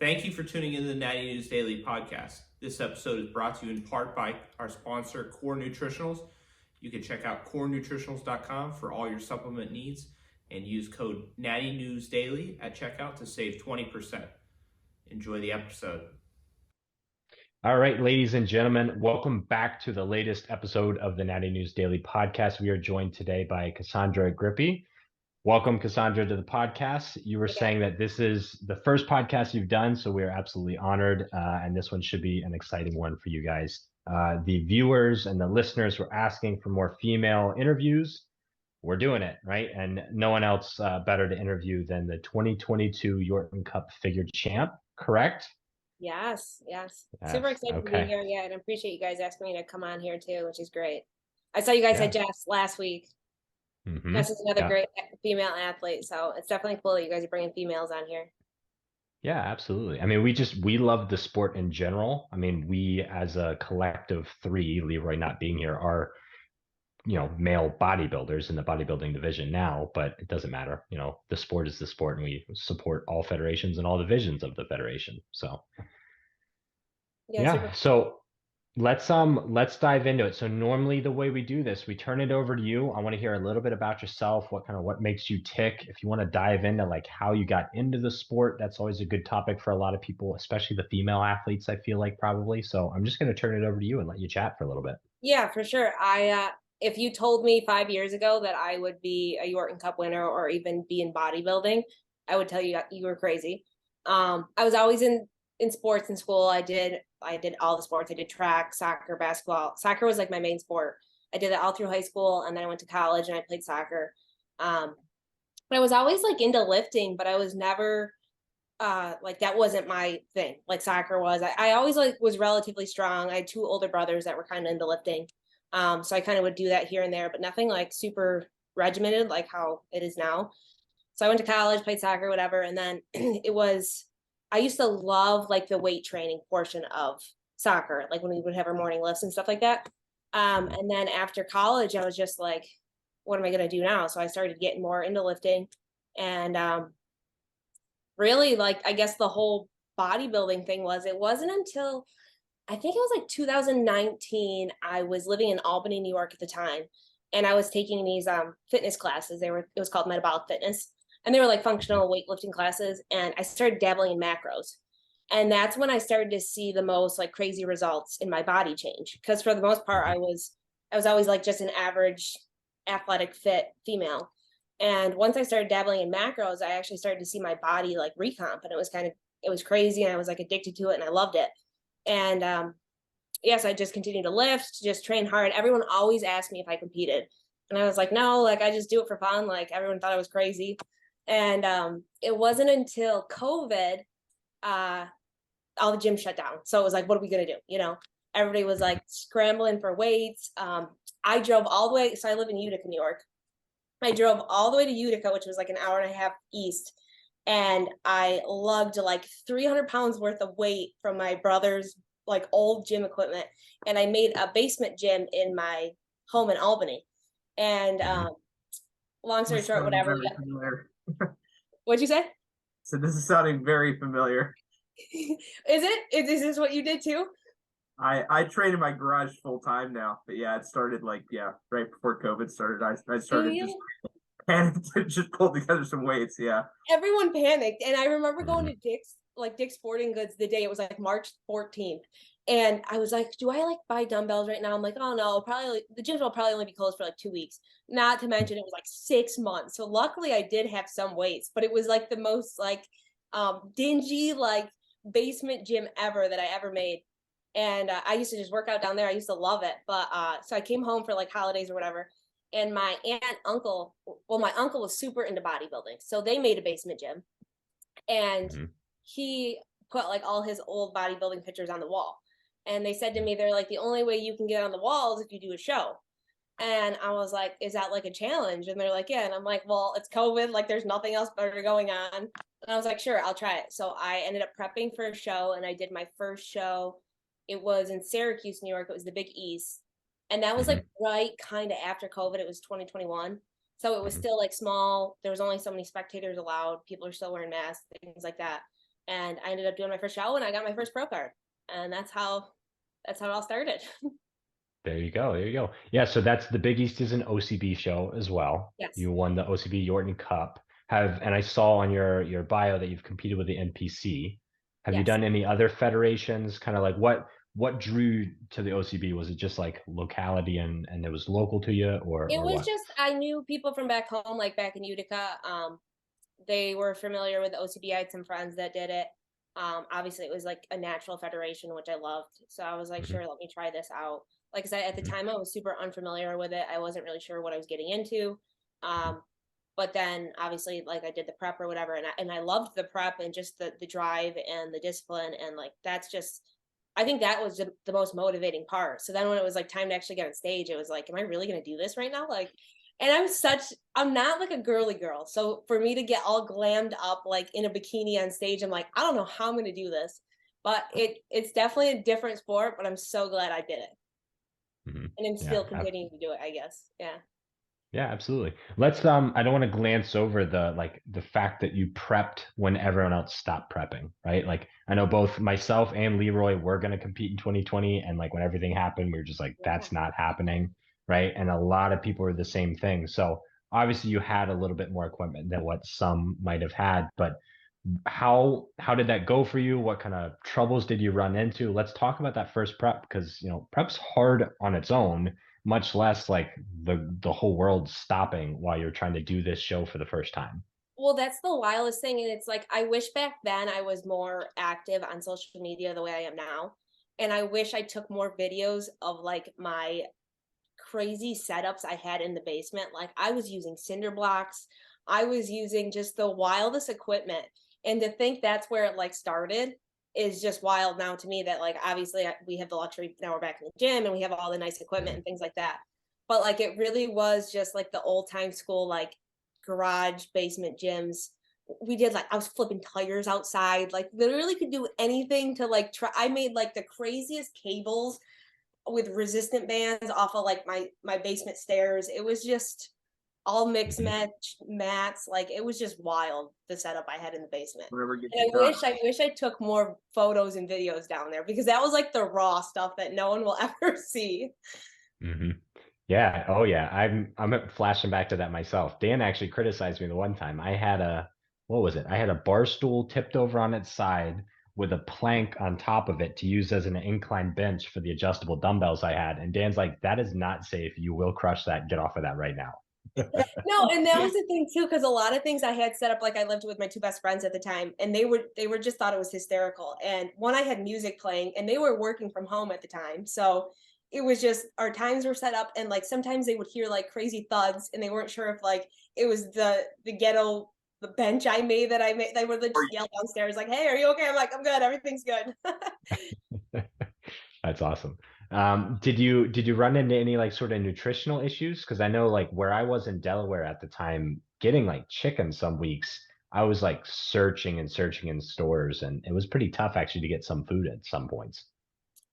Thank you for tuning into the Natty News Daily podcast. This episode is brought to you in part by our sponsor, Core Nutritionals. You can check out corenutritionals.com for all your supplement needs and use code Natty News Daily at checkout to save 20%. Enjoy the episode. All right, ladies and gentlemen, welcome back to the latest episode of the Natty News Daily podcast. We are joined today by Cassandra Grippe. Welcome, Cassandra, to the podcast. You were saying that this is the first podcast you've done, so we are absolutely honored, and this one should be an exciting one for you guys. The viewers and the listeners were asking for more female interviews. We're doing it, right? And no one else better to interview than the 2022 Yorton Cup Figure champ, correct? Yes. Yes, Super excited to be okay. here. Yeah, and I appreciate you guys asking me to come on here too, which is great. I saw you guys had Jess last week. Jess is another great female athlete, so it's definitely cool that you guys are bringing females on here. Yeah, absolutely. I mean, we love the sport in general. I mean, we as a collective three, Leroy not being here, are male bodybuilders in the bodybuilding division now, but it doesn't matter. The sport is the sport, and we support all federations and all divisions of the federation. So yeah. So let's dive into it. So normally the way we do this, we turn it over to you. I want to hear a little bit about yourself, what makes you tick. If you want to dive into like how you got into the sport, that's always a good topic for a lot of people, especially the female athletes, I feel like probably. So I'm just going to turn it over to you and let you chat for a little bit. Yeah, for sure. If you told me 5 years ago that I would be a Yorton Cup winner or even be in bodybuilding, I would tell you you were crazy. I was always in sports in school. I did all the sports. I did track, soccer, basketball. Soccer was like my main sport. I did it all through high school, and then I went to college and I played soccer. But I was always like into lifting, but I was never like that wasn't my thing like soccer was. I always like was relatively strong. I had two older brothers that were kind of into lifting. So I kind of would do that here and there, but nothing like super regimented like how it is now. So I went to college, played soccer, whatever. And then I used to love like the weight training portion of soccer, like when we would have our morning lifts and stuff like that. And then after college, I was just like, what am I going to do now? So I started getting more into lifting, and really like, I guess the whole bodybuilding thing it wasn't until I think it was like 2019. I was living in Albany, New York at the time, and I was taking these fitness classes. It was called metabolic fitness, and they were like functional weightlifting classes. And I started dabbling in macros, and that's when I started to see the most like crazy results in my body change. Because for the most part, I was always like just an average athletic fit female. And once I started dabbling in macros, I actually started to see my body like recomp, and it was crazy, and I was like addicted to it, and I loved it. And yes, I just continued to lift, just train hard. Everyone always asked me if I competed, and I was like, no, like I just do it for fun. Like everyone thought I was crazy. And it wasn't until COVID, all the gyms shut down. So it was like, what are we gonna do? Everybody was like scrambling for weights. I drove all the way. So I live in Utica, New York. I drove all the way to Utica, which was like an hour and a half east. And I lugged like 300 pounds worth of weight from my brother's like old gym equipment. And I made a basement gym in my home in Albany. And long story short, whatever. What'd you say? So this is sounding very familiar. Is it? Is this what you did too? I train in my garage full time now, but yeah, it started right before COVID started. I started just panicked and just pulled together some weights. Yeah, everyone panicked, and I remember going to Dick's Sporting Goods the day it was like March 14th, and I was like, do I like buy dumbbells right now? I'm like, oh no, probably the gyms will probably only be closed for like 2 weeks. Not to mention it was like 6 months. So luckily I did have some weights, but it was like the most like dingy like basement gym ever that I ever made. And I used to just work out down there. I used to love it. But so I came home for like holidays or whatever. And my uncle was super into bodybuilding. So they made a basement gym. And he put like all his old bodybuilding pictures on the wall. And they said to me, they're like, the only way you can get on the wall is if you do a show. And I was like, is that like a challenge? And they're like, yeah. And I'm like, well, it's COVID. Like there's nothing else better going on. And I was like, sure, I'll try it. So I ended up prepping for a show, and I did my first show. It was in Syracuse, New York. It was the Big East. And that was like right kind of after COVID. It was 2021. So it was still like small. There was only so many spectators allowed. People are still wearing masks, things like that. and I ended up doing my first show and I got my first pro card. And that's how it all started. There you go. There you go. Yeah. So that's the Big East is an OCB show as well. Yes. You won the OCB Yorton Cup. And I saw on your bio that you've competed with the NPC. Have you Yes. done any other federations? Kind of like what drew to the OCB? Was it just like locality and it was local to you, It or was what? just, I knew people from back home, like back in Utica. They were familiar with the OCB. I had some friends that did it. Obviously it was like a natural federation, which I loved. So I was like, Mhm. sure, let me try this out. Like I said, at the Mhm. time I was super unfamiliar with it. I wasn't really sure what I was getting into. But then obviously like I did the prep or whatever, and I loved the prep and just the drive and the discipline, and like that's just, I think that was the most motivating part. So then when it was like time to actually get on stage, it was like, am I really going to do this right now? Like, and I'm not like a girly girl. So for me to get all glammed up like in a bikini on stage, I'm like, I don't know how I'm going to do this. But it's definitely a different sport, but I'm so glad I did it. Mhm. And I'm Yeah. still continuing to do it, I guess. Yeah. Yeah, absolutely. Let's I don't want to glance over the fact that you prepped when everyone else stopped prepping, right? Like I know both myself and Leroy were going to compete in 2020, and like when everything happened, we were just like, Yeah. that's not happening, right? And a lot of people were the same thing. So obviously you had a little bit more equipment than what some might have had, but how did that go for you? What kind of troubles did you run into? Let's talk about that first prep, because prep's hard on its own, much less like the whole world stopping while you're trying to do this show for the first time. Well, that's the wildest thing. And it's like, I wish back then I was more active on social media the way I am now. And I wish I took more videos of like my crazy setups I had in the basement. Like I was using cinder blocks. I was using just the wildest equipment. And to think that's where it like started is just wild now to me, that like obviously we have the luxury now, we're back in the gym and we have all the nice equipment and things like that. But like it really was just like the old time school, like garage basement gyms. We did like, I was flipping tires outside, like literally could do anything to like try. I made like the craziest cables with resistant bands off of like my basement stairs. It was just all mix Mhm. match mats. Like it was just wild, the setup I had in the basement. Whatever gets And you done. I wish I took more photos and videos down there, because that was like the raw stuff that no one will ever see. Mhm. Yeah. Oh, yeah. I'm flashing back to that myself. Dan actually criticized me the one time. I had what was it? I had a bar stool tipped over on its side with a plank on top of it to use as an incline bench for the adjustable dumbbells I had. And Dan's like, that is not safe. You will crush that. Get off of that right now. No, and that was the thing too, because a lot of things I had set up, like I lived with my two best friends at the time, and they were just thought it was hysterical. And one, I had music playing, and they were working from home at the time, so it was just our times were set up, and like sometimes they would hear like crazy thuds, and they weren't sure if like it was the ghetto the bench I made that I made. They would just yell downstairs like, "Hey, are you okay?" I'm like, "I'm good. Everything's good." That's awesome. Did you run into any like sort of nutritional issues? Because I know like where I was in Delaware at the time, getting like chicken some weeks, I was like searching and searching in stores, and it was pretty tough actually to get some food at some points.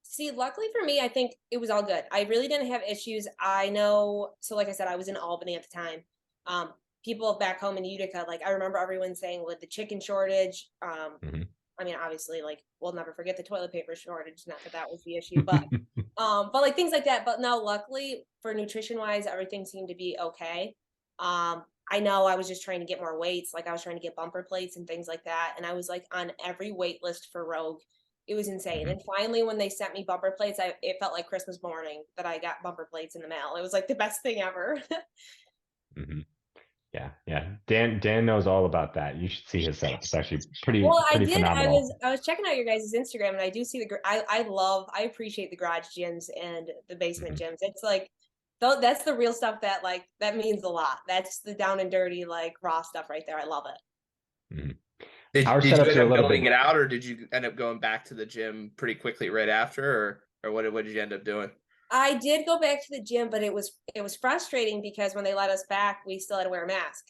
See, luckily for me, I think it was all good. I really didn't have issues. I know, so like I said, I was in Albany at the time. Um, People back home in Utica, like I remember everyone saying with the chicken shortage, Mhm. I mean, obviously, like we'll never forget the toilet paper shortage. Not that that was the issue, but like things like that. But no, luckily for nutrition wise, everything seemed to be okay. I know I was just trying to get more weights, like I was trying to get bumper plates and things like that, and I was like on every weight list for Rogue. It was insane. Mhm. And finally, when they sent me bumper plates, it felt like Christmas morning that I got bumper plates in the mail. It was like the best thing ever. Mhm. Yeah, yeah. Dan knows all about that. You should see his setup. It's actually pretty Well, I pretty did. phenomenal. I was checking out your guys' Instagram, and I do see I appreciate the garage gyms and the basement Mhm. gyms. It's like, though, that's the real stuff that like that means a lot. That's the down and dirty, like raw stuff right there. I love it. Mhm. Did Our did you setups end are a up little building bit. it out, or did you end up going back to the gym pretty quickly right after, or what did you end up doing? I did go back to the gym, but it was frustrating because when they let us back, we still had to wear a mask.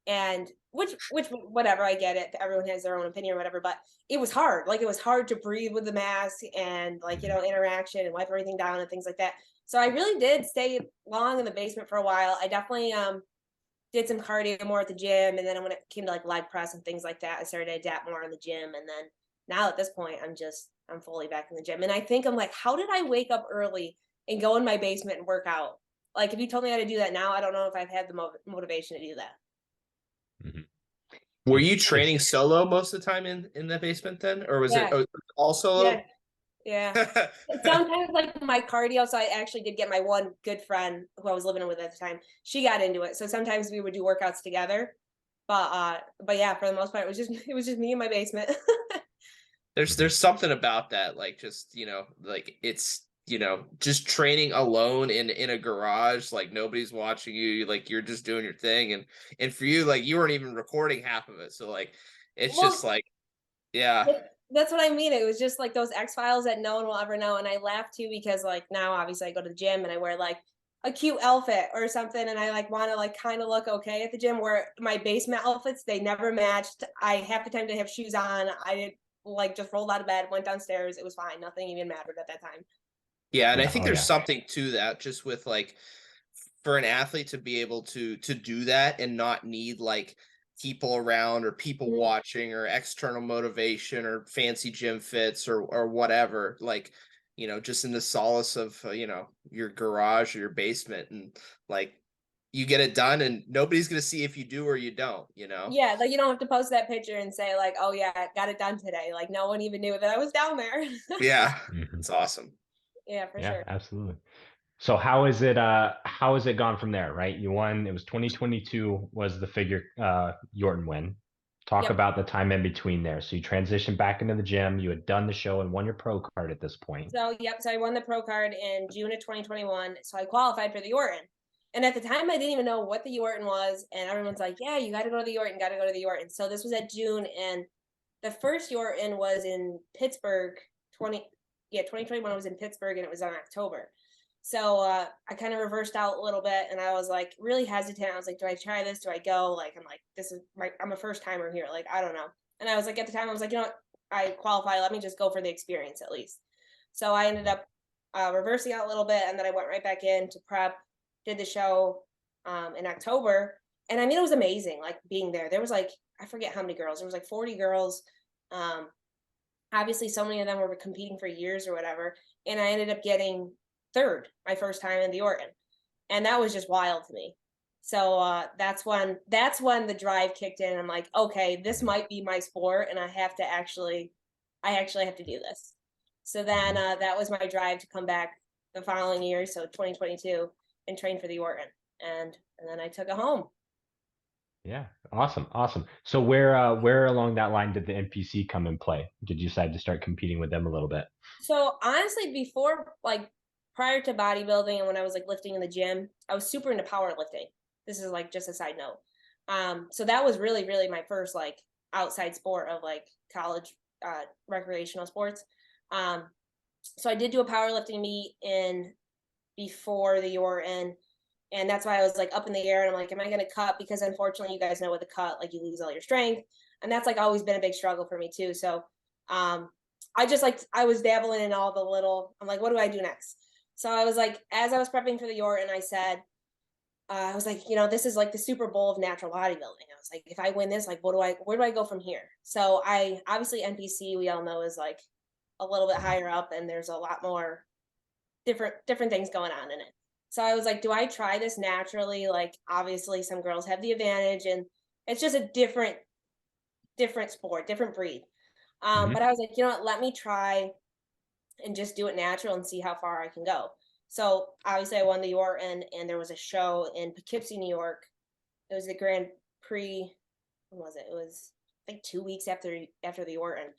And which whatever, I get it, everyone has their own opinion or whatever, but it was hard. Like it was hard to breathe with the mask and like Mhm. interaction and wipe everything down and things like that. So I really did stay long in the basement for a while. I definitely did some cardio more at the gym. And then when it came to like leg press and things like that, I started to adapt more in the gym. And then now at this point, I'm fully back in the gym. And I think I'm like, how did I wake up early and go in my basement and work out? Like, if you told me how to do that now, I don't know if I've had the motivation to do that. Were you training solo most of the time in the basement then? Or was it all solo? Yeah. Sometimes like my cardio. So I actually did get my one good friend who I was living with at the time. She got into it. So sometimes we would do workouts together. But yeah, for the most part, it was just me in my basement. There's something about that, like just, like it's, just training alone in a garage, like nobody's watching you, like you're just doing your thing. And for you, like you weren't even recording half of it. So like, it's just like, yeah. That's what I mean. It was just like those X files that no one will ever know. And I laugh too, because like now obviously I go to the gym and I wear like a cute outfit or something. And I like want to like kind of look okay at the gym, where my basement outfits, they never matched. I half the time didn't have shoes on. I did like just rolled out of bed, went downstairs. It was fine. Nothing even mattered at that time. Yeah. And I think there's something to that, just with like, for an athlete to be able to do that and not need like people around or people watching or external motivation or fancy gym fits or whatever, like, just in the solace of, your garage or your basement, and like you get it done and nobody's going to see if you do or you don't, Yeah, like you don't have to post that picture and say like, oh yeah, I got it done today. Like no one even knew that I was down there. Yeah. It's awesome. Yeah, for sure. Absolutely. So how is it gone from there, right? You won, it was 2022 was the figure Yorton win. Talk about the time in between there. So you transitioned back into the gym, you had done the show and won your pro card at this point. So I won the pro card in June of 2021. So I qualified for the Yorton. And at the time I didn't even know what the Yorton was. And everyone's like, yeah, you got to go to the Yorton, got to go to the Yorton. So this was at June, and the first Yorton was in Pittsburgh. 2021 was in Pittsburgh, and it was in October. So I kind of reversed out a little bit, and I was like really hesitant. I was like, do I try this? Do I go? Like, I'm like, I'm a first timer here. Like, I don't know. And I was like, at the time, I was like, you know what? I qualify. Let me just go for the experience at least. So I ended up reversing out a little bit, and then I went right back in to prep, did the show in October. And I mean, it was amazing, like being there. There was like, I forget how many girls. There was like 40 girls. Obviously, so many of them were competing for years or whatever. And I ended up getting third, my first time in the Yorton. And that was just wild to me. So that's when the drive kicked in. I'm like, okay, this might be my sport, and I actually have to do this. So then that was my drive to come back the following year, so 2022, and train for the Yorton. And then I took it home. Yeah, awesome. So where along that line did the NPC come in play? Did you decide to start competing with them a little bit? So honestly, before, like prior to bodybuilding and when I was like lifting in the gym, I was super into powerlifting. This is like just a side note. So that was really, really my first like outside sport of like college recreational sports. So I did do a powerlifting meet before the Yorton. And that's why I was like up in the air, and I'm like, am I going to cut? Because unfortunately, you guys know with the cut, like you lose all your strength. And that's like always been a big struggle for me too. So I was dabbling in all the little, I'm like, what do I do next? So I was like, as I was prepping for the Yorton, I said, I was like, this is like the Super Bowl of natural bodybuilding. I was like, if I win this, like, where do I go from here? So obviously NPC, we all know, is like a little bit higher up, and there's a lot more different things going on in it. So I was like, do I try this naturally? Like, obviously some girls have the advantage, and it's just a different sport, different breed. But I was like, you know what, let me try and just do it natural and see how far I can go. So obviously I won the Yorton, and there was a show in Poughkeepsie, New York. It was the Grand Prix. When was it? It was like 2 weeks after the Yorton.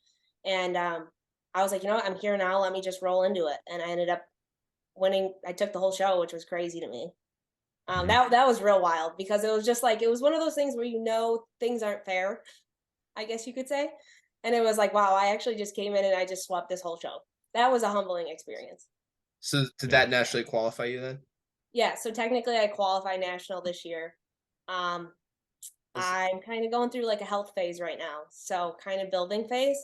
And I was like, you know what, I'm here now. Let me just roll into it. And I ended up winning. I took the whole show, which was crazy to me. That was real wild, because it was just like, it was one of those things where things aren't fair, I guess you could say. And it was like, wow, I actually just came in and I just swept this whole show. That was a humbling experience. So did that nationally qualify you then? Yeah, so technically I qualify national this year. I'm kind of going through like a health phase right now, so kind of building phase.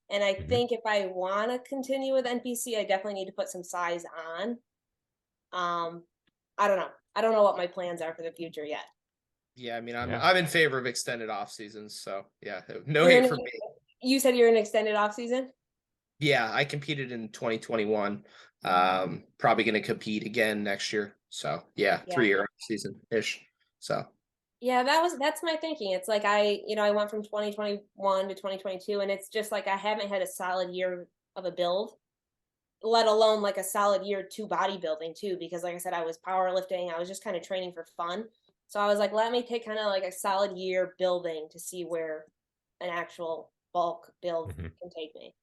And I think if I want to continue with NPC, I definitely need to put some size on. I don't know. I don't know what my plans are for the future yet. Yeah, I mean, I'm Yeah. I'm in favor of extended off seasons, so yeah, no You're hate in- for me. You said you're in extended off season? Yeah, I competed in 2021. Probably going to compete again next year. So yeah, Yeah. 3-year off season ish. So Yeah, that's my thinking. It's like I went from 2021 to 2022, and it's just like I haven't had a solid year of a build, let alone like a solid year to bodybuilding too, because like I said, I was powerlifting, I was just kind of training for fun. So I was like, let me take kind of like a solid year building to see where an actual bulk build Mhm. can take me.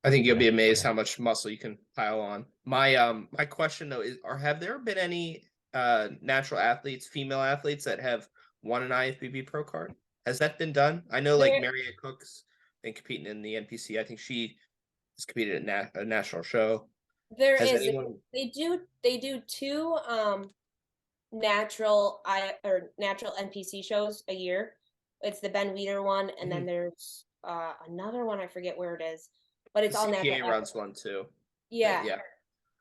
I think you'll be Yeah, amazed yeah. how much muscle you can pile on. My question though is, have there been any natural athletes, female athletes that have won an IFBB Pro Card? Has that been done? I know like There, Marianne Cook's been competing in the NPC. I think she has competed at a national show. there Has is anyone? they do two natural NPC shows a year. It's the Ben Weeder one, and then there's another one, I forget where it is, but it's The all natural CPA runs one too. Yeah. Yeah.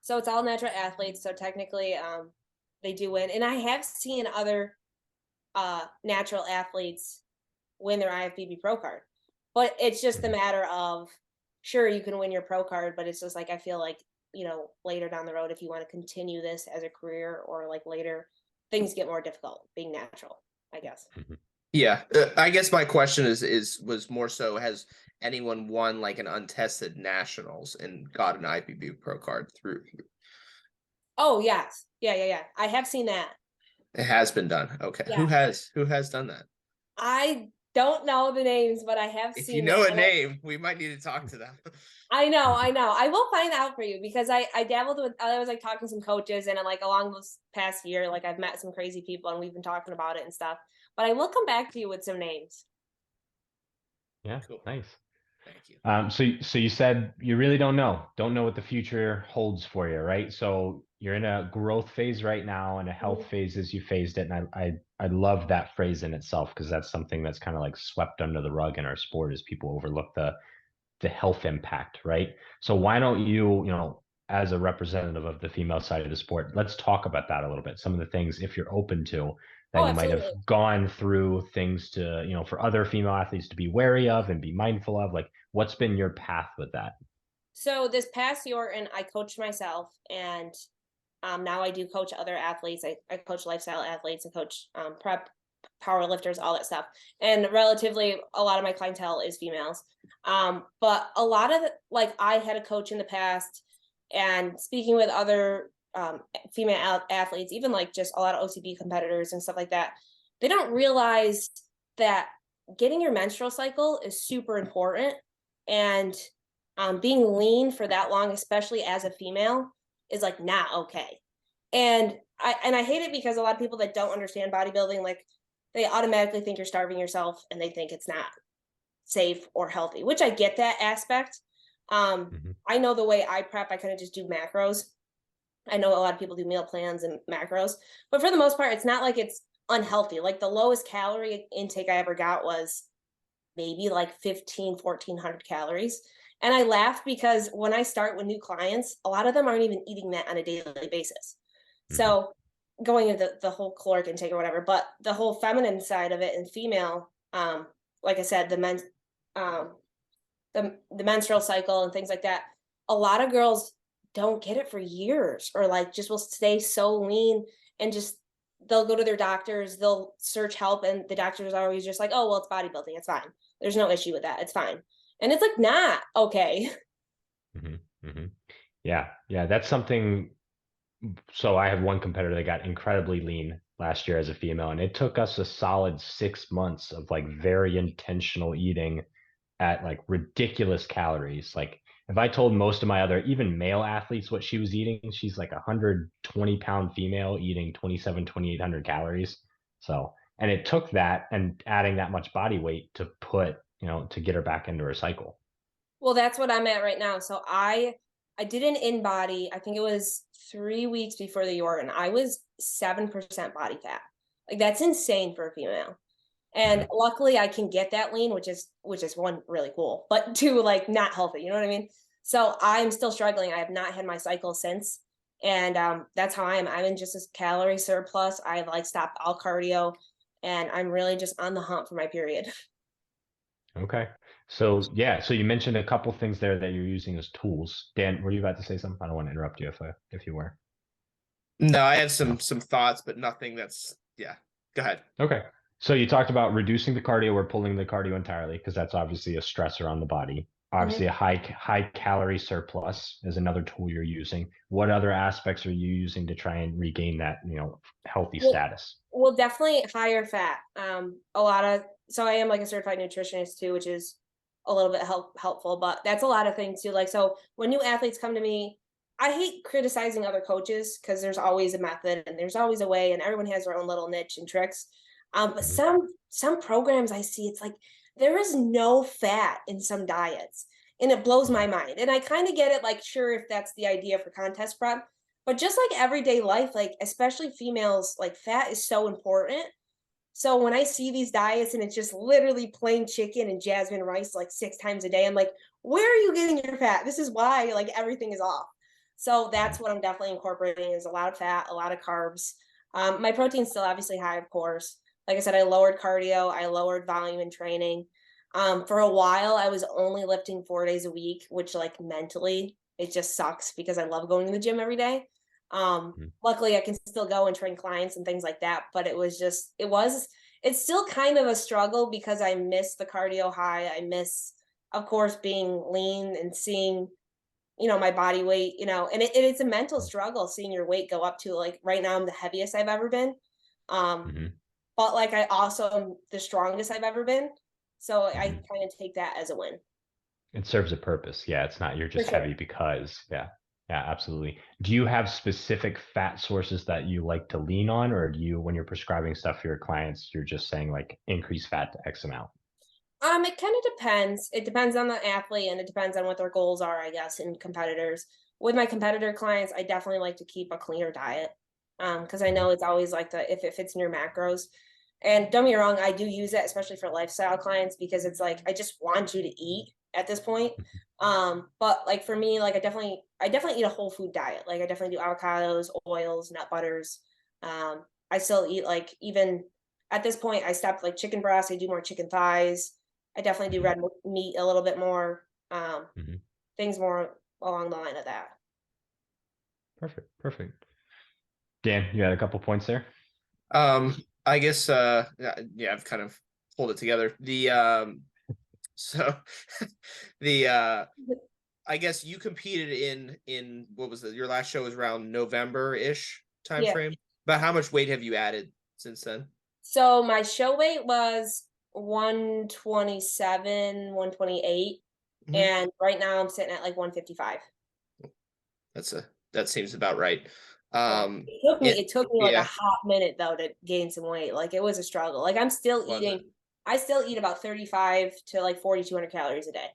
So it's all natural athletes. So technically, they do win. And I have seen other natural athletes win their IFBB Pro Card. But it's just a Mhm. matter of, sure, you can win your Pro Card, but it's just like I feel like, later down the road, if you want to continue this as a career, or like later, things get more difficult being natural, I guess. Mhm. Yeah, I guess my question was more so, has anyone won like an untested nationals and got an IBB Pro Card through? Oh, yes. Yeah. I have seen that. It has been done. Okay, Yeah. who has done that? I don't know the names, but I have If you seen know that. a name, we might need to talk to them. I know. I will find out for you, because I dabbled with, I was like talking to some coaches, and like along this past year, like I've met some crazy people and we've been talking about it and stuff. But I will come back to you with some names. Yeah, Cool. nice. Thank you. So you said you really don't know what the future holds for you, right? So you're in a growth phase right now, and a health phase as you phased it. And I love that phrase in itself, because that's something that's kind of like swept under the rug in our sport, is people overlook the health impact, right? So why don't you, as a representative of the female side of the sport, let's talk about that a little bit. Some of the things, if you're open to, that Oh, you might have absolutely. gone through, things to, for other female athletes to be wary of and be mindful of. Like, what's been your path with that? So this past Yorton, I coached myself, and now I do coach other athletes. I coach lifestyle athletes, and coach prep power lifters, all that stuff. And relatively, a lot of my clientele is females. But a lot of like I had a coach in the past, and speaking with other female athletes, even like just a lot of OCB competitors and stuff like that, they don't realize that getting your menstrual cycle is super important. And being lean for that long, especially as a female, is like not okay. And I hate it, because a lot of people that don't understand bodybuilding, like they automatically think you're starving yourself, and they think it's not safe or healthy, which I get that aspect. I know the way I prep, I kind of just do macros. I know a lot of people do meal plans and macros, but for the most part, it's not like it's unhealthy. Like the lowest calorie intake I ever got was maybe like 1,400 calories. And I laugh, because when I start with new clients, a lot of them aren't even eating that on a daily basis. So going into the whole caloric intake or whatever, but the whole feminine side of it and female, like I said, um, the menstrual cycle and things like that, a lot of girls don't get it for years, or like just will stay so lean, and just they'll go to their doctors, they'll search help, and the doctors are always just like, oh, well, it's bodybuilding, it's fine, there's no issue with that, it's fine. And it's like, not okay. Yeah, that's something. So I have one competitor that got incredibly lean last year as a female, and it took us a solid 6 months of like very intentional eating at like ridiculous calories. Like, if I told most of my other, even male athletes, what she was eating, she's like 120-pound female eating 2,800 calories. So, and it took that and adding that much body weight to put, to get her back into her cycle. Well, that's what I'm at right now. So I did an in body, I think it was 3 weeks before the Yorton. I was 7% body fat. Like that's insane for a female. And luckily I can get that lean, which is one, really cool, but two, like not healthy, you know what I mean? So I'm still struggling. I have not had my cycle since. And that's how I am. I'm in just a calorie surplus. I've like stopped all cardio. and I'm really just on the hunt for my period. Okay. So yeah, so you mentioned a couple things there that you're using as tools. Dan, were you about to say something? I don't want to interrupt you if you were. No, I have No. some thoughts, but nothing that's yeah. Go ahead. Okay. So you talked about reducing the cardio or pulling the cardio entirely, because that's obviously a stressor on the body. Obviously, a high calorie surplus is another tool you're using. What other aspects are you using to try and regain that, healthy Well, status? well, definitely higher fat. So I am like a certified nutritionist too, which is a little bit helpful, but that's a lot of things too. Like, so when new athletes come to me, I hate criticizing other coaches because there's always a method and there's always a way, and everyone has their own little niche and tricks. But some programs I see, it's like there is no fat in some diets, and it blows my mind. And I kind of get it, like, sure, if that's the idea for contest prep, but just like everyday life, like especially females, like fat is so important. So when I see these diets and it's just literally plain chicken and jasmine rice like 6 times a day, I'm like, where are you getting your fat? This is why like everything is off. So that's what I'm definitely incorporating, is a lot of fat, a lot of carbs. My protein's still obviously high, of course. Like I said, I lowered cardio, I lowered volume in training. For a while, I was only lifting 4 days a week, which like mentally, it just sucks because I love going to the gym every day. Luckily I can still go and train clients and things like that, but it's still kind of a struggle because I miss the cardio high. I miss, of course, being lean and seeing, my body weight, and it's a mental struggle seeing your weight go up to, like, right now I'm the heaviest I've ever been. But like I also am the strongest I've ever been. So I kind of take that as a win. It serves a purpose. Yeah, it's not you're just sure. heavy because, yeah. Yeah, absolutely. Do you have specific fat sources that you like to lean on, or do you, when you're prescribing stuff for your clients, you're just saying like increase fat to X amount? It kind of depends. It depends on the athlete and it depends on what their goals are, I guess, and competitors. With my competitor clients, I definitely like to keep a cleaner diet. Because I know it's always like if it fits in your macros. And don't get me wrong, I do use it, especially for lifestyle clients, because it's like I just want you to eat at this point. But like for me, like I definitely eat a whole food diet. Like I definitely do avocados, oils, nut butters. I still eat, like, even at this point, I stopped like chicken breasts. I do more chicken thighs. I definitely do red meat a little bit more. Things more along the line of that. Perfect. Dan, you had a couple points there. I guess yeah, I've kind of pulled it together. So I guess you competed in what was your last show was around November-ish time frame. But how much weight have you added since then? So my show weight was 127, 128. And right now I'm sitting at like 155. That seems about right. It took me like a hot minute though to gain some weight. Like it was a struggle. Like I still eat about 35 to like 4,200 calories a day.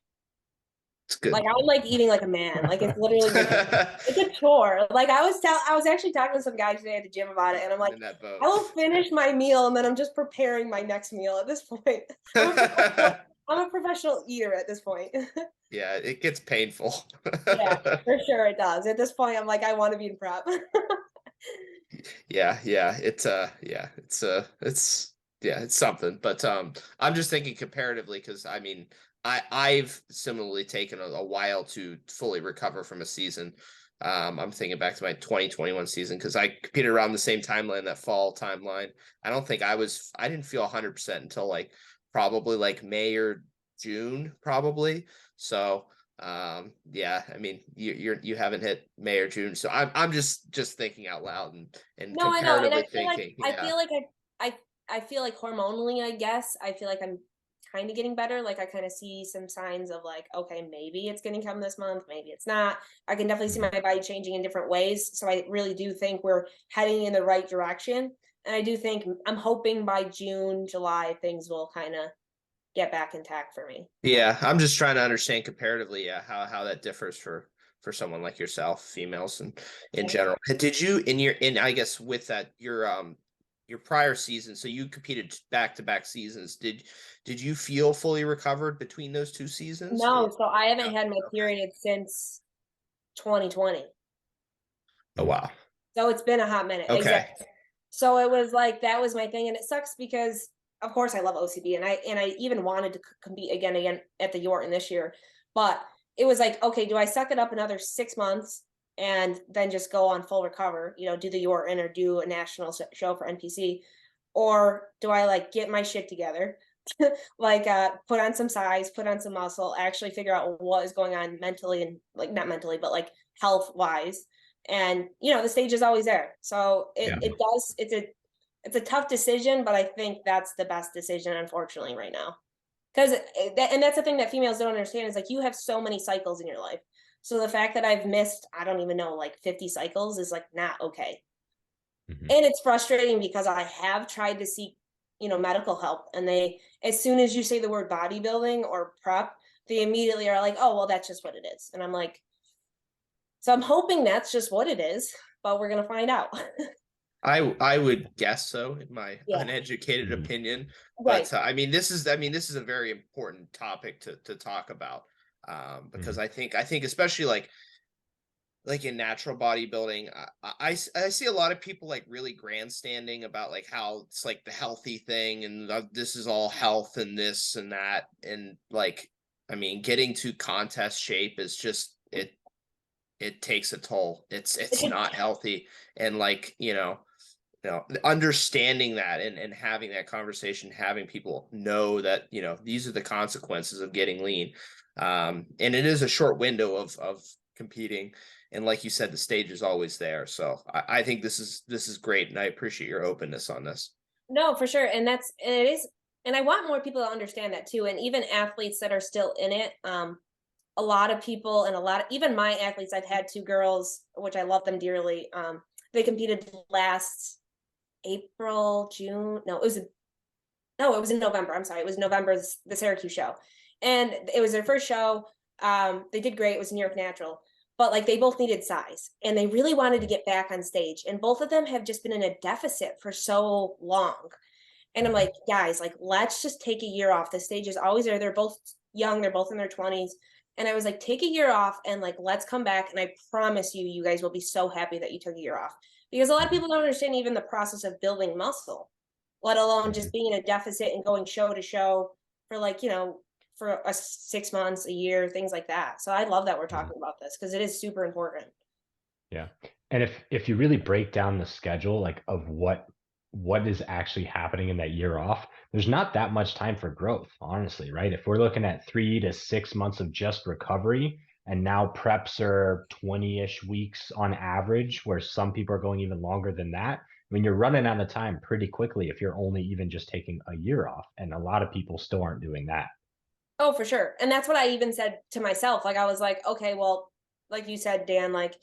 It's good. Like I'm like eating like a man. Like it's literally it's a chore. Like I was actually talking to some guy today at the gym about it, and I'm like, I will finish my meal and then I'm just preparing my next meal at this point. I'm a professional eater at this point. Yeah, it gets painful. Yeah, for sure it does. At this point, I'm like, I want to be in prep. Yeah, it's something. But I'm just thinking comparatively, because I mean, I've similarly taken a while to fully recover from a season. I'm thinking back to my 2021 season because I competed around the same timeline, that fall timeline. I don't think I didn't feel 100% until like probably like May or June, probably. So yeah, I mean you haven't hit May or June, so I'm just thinking out loud and No, I know, and thinking. I feel like hormonally, I guess I feel like I'm kind of getting better. Like I kind of see some signs of like, okay, maybe it's going to come this month, maybe it's not. I can definitely see my body changing in different ways. So I really do think we're heading in the right direction. And I do think, I'm hoping by June, July, things will kind of get back intact for me. Yeah, I'm just trying to understand comparatively, how that differs for someone like yourself, females and in general. Did you I guess with that your prior season, so you competed back-to-back seasons, did you feel fully recovered between those two seasons? No, so I haven't had my period since 2020. Oh wow. So it's been a hot minute. Okay. Exactly. So it was like, that was my thing. And it sucks because of course I love OCB, and I even wanted to compete again at the Yorton this year, but it was like, okay, do I suck it up another 6 months and then just go on full recover, do the Yorton or do a national show for NPC, or do I like get my shit together, like put on some size, put on some muscle, actually figure out what is going on mentally, and like not mentally, but like health wise. And the stage is always there. So it's a tough decision, but I think that's the best decision, unfortunately, right now. Because and that's the thing that females don't understand, is like, you have so many cycles in your life. So the fact that I've missed, I don't even know, like 50 cycles is like not okay. Mhm. And it's frustrating because I have tried to seek, medical help, and they, as soon as you say the word bodybuilding or prep, they immediately are like, oh, well, that's just what it is. And I'm like, so I'm hoping that's just what it is, but we're gonna find out. I would guess so, in my Yeah. uneducated Mhm. opinion. Right. But this is a very important topic to talk about, because I think especially like in natural bodybuilding, I see a lot of people like really grandstanding about like how it's like the healthy thing, and this is all health and this and that, and like getting to contest shape is just it takes a toll. It's not healthy, and like understanding that, and having that conversation, having people know that these are the consequences of getting lean, and it is a short window of competing, and like you said, the stage is always there. So I think this is great, and I appreciate your openness on this. No, for sure. And it is, and I want more people to understand that too. And even athletes that are still in it, a lot of people, and even my athletes, I've had two girls, which I love them dearly. They competed last April, June. No, it was in November. I'm sorry. It was November's, the Syracuse show. And it was their first show. They did great. It was New York Natural. But like, they both needed size, and they really wanted to get back on stage. And both of them have just been in a deficit for so long. And I'm like, guys, like, let's just take a year off. The stage is always there. They're both young. They're both in their 20s. And I was like, take a year off and like, let's come back. And I promise you, you guys will be so happy that you took a year off, because a lot of people don't understand even the process of building muscle, let alone just being in a deficit and going show to show for like, for 6 months, a year, things like that. So I love that we're talking about this, because it is super important. Yeah. And if you really break down the schedule, like of what is actually happening in that year off, there's not that much time for growth, honestly, right? If we're looking at 3 to 6 months of just recovery, and now preps are 20-ish weeks on average, where some people are going even longer than that. I mean, you're running out of time pretty quickly if you're only even just taking a year off. And a lot of people still aren't doing that. Oh, for sure. And that's what I even said to myself. Like, I was like, okay, well, like you said, Dan, like,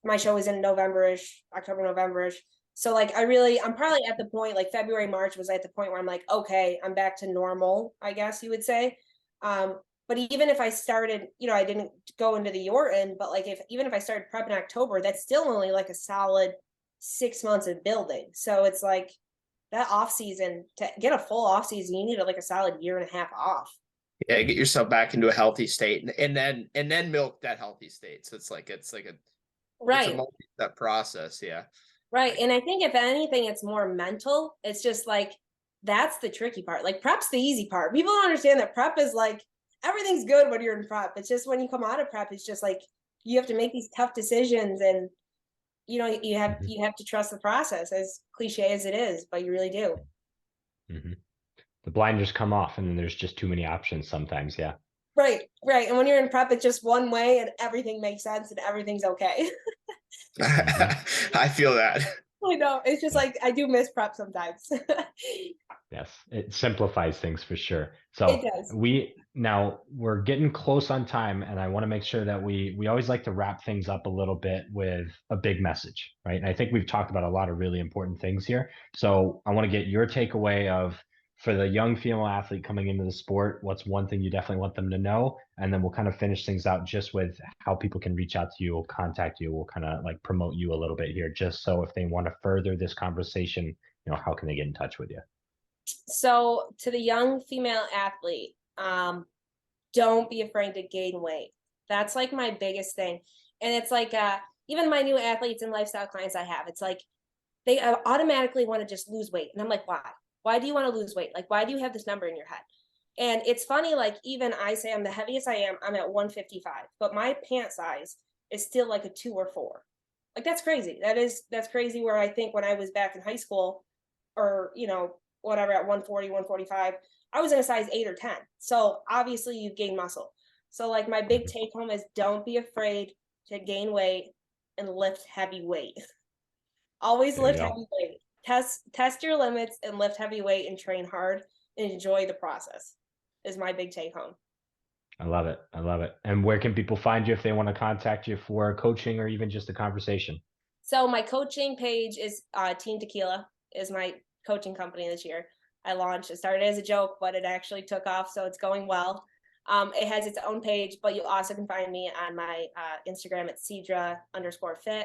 my show is in November-ish, October, November-ish. So like, I'm probably at the point, like February, March was at the point where I'm like, okay, I'm back to normal, I guess you would say. But even if I started, I didn't go into the Yorton, but like, even if I started prep in October, that's still only like a solid 6 months of building. So it's like, that off season, to get a full off season, you need like a solid year and a half off. Yeah, get yourself back into a healthy state, and then milk that healthy state. So it's like a Right. it's a multi-step process. Yeah. Right. And I think if anything, it's more mental. It's just like, that's the tricky part. Like, prep's the easy part. People don't understand that prep is like, everything's good when you're in prep. It's just when you come out of prep, it's just like, you have to make these tough decisions, and you have to trust the process, as cliche as it is, but you really do. Mm-hmm. The blinders come off, and then there's just too many options sometimes. Yeah. Right. Right. And when you're in prep, it's just one way, and everything makes sense, and everything's okay. I feel that. I know. It's just like, I do miss prep sometimes. Yes, it simplifies things for sure. It So does. we're getting close on time, and I want to make sure that we always like to wrap things up a little bit with a big message, right? And I think we've talked about a lot of really important things here. So I want to get your takeaway of, for the young female athlete coming into the sport, what's one thing you definitely want them to know? And then we'll kind of finish things out just with how people can reach out to you, or contact you. We'll kind of like promote you a little bit here, just so if they want to further this conversation, how can they get in touch with you? So to the young female athlete, don't be afraid to gain weight. That's like my biggest thing. And it's like, even my new athletes and lifestyle clients I have, it's like, they automatically want to just lose weight. And I'm like, why? Why do you want to lose weight? Like, why do you have this number in your head? And it's funny, like, even I say I'm the heaviest I am, I'm at 155, but my pant size is still like a 2 or 4. Like, that's crazy. That's crazy, where I think when I was back in high school, or, you know, whatever, at 140, 145, I was in a size 8 or 10. So obviously you've gained muscle. So like, my big take home is, don't be afraid to gain weight and lift heavy weight. Always lift heavy weight. Test your limits and lift heavy weight and train hard and enjoy the process, is my big take home. I love it. I love it. And where can people find you if they want to contact you for coaching or even just a conversation? So my coaching page is Team Tequila is my coaching company this year. I launched. It started as a joke, but it actually took off, so it's going well. It has its own page, but you also can find me on my Instagram at Cedra_fit.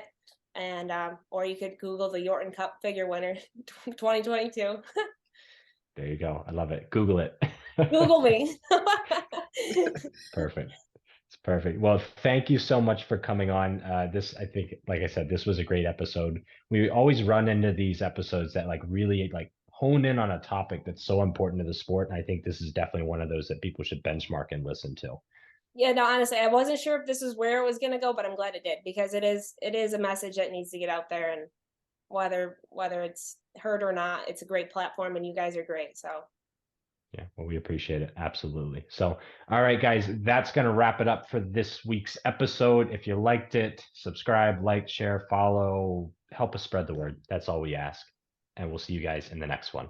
And or you could Google the Yorton Cup Figure winner 2022. There you go. I love it. Google it. Google me. Perfect. It's perfect. Well, thank you so much for coming on. This, I think, like I said, this was a great episode. We always run into these episodes that like really like hone in on a topic that's so important to the sport. And I think this is definitely one of those that people should benchmark and listen to. Yeah, no, honestly, I wasn't sure if this is where it was going to go, but I'm glad it did, because it is a message that needs to get out there, and whether it's heard or not, it's a great platform, and you guys are great. So yeah, well, we appreciate it. Absolutely. So, all right, guys, that's going to wrap it up for this week's episode. If you liked it, subscribe, like, share, follow, help us spread the word. That's all we ask. And we'll see you guys in the next one.